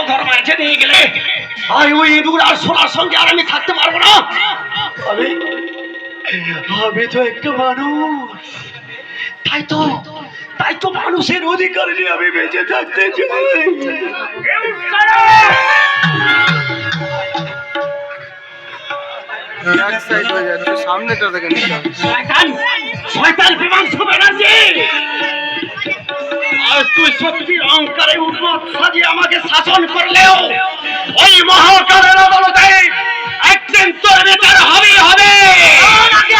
ধর্ম আছে নিয়ে গেলে আর ওই ইঁদুর আর সোনার সঙ্গে আর আমি থাকতে পারবো না। আমি আমি তো একটা মানুষ, তাই তো তাই তো মানুষের অধিকার নিয়ে আমি বেঁচে থাকতে চাই। সামনেটা দেখেন শয়তান শয়তান বিমাংশু ব্যানার্জি, আর তুই সত্যি অহংকারে উন্মত সাজিয়ে আমাকে শাসন করলেও ওই মহাকালের আদালতে একদিন তোর বিচার হবেই হবে।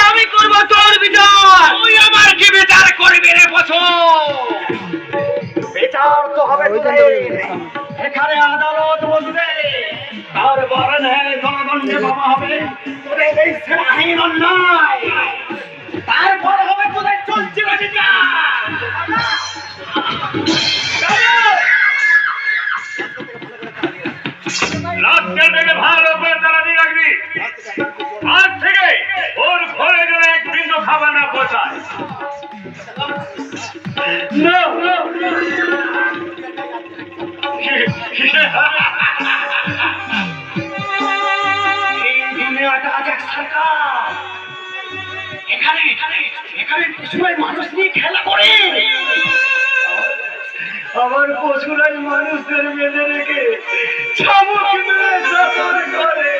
আমি করব তোর বিচার, তুই আমার কি বিচার করবি রে বছর? বিচার তো হবে এখানে আদালত বসবে, তার বরণে জনগণকে বাবা হবে তোদের এই সেনাহীন অন্যায়, তারপর হবে তোদের চলছে বিচার। ভালো করে দাঁড়ানি রাখবি, আজ থেকে ওর ঘরে গেলে এক বিন্দু খাবার না পৌঁছায়। এখানে এখানে পশুরাই মানুষ নিয়ে খেলা করে, আমার পশুরাই মানুষদের বেঁধে রেখে চাবুক মেরে শাসন করে।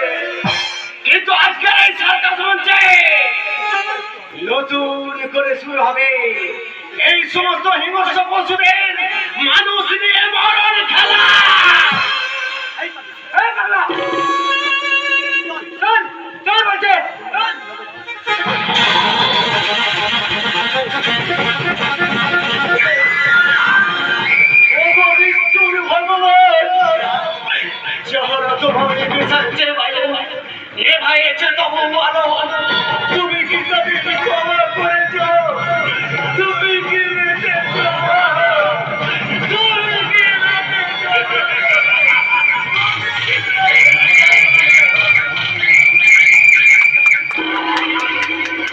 কিন্তু আজকের এই সার্কাস মঞ্চে নতুন করে শুরু হবে এই সমস্ত হিংস্র পশুদের মানুষ নিয়ে মরণ খেলা। তুমি কি ক্ষমা করে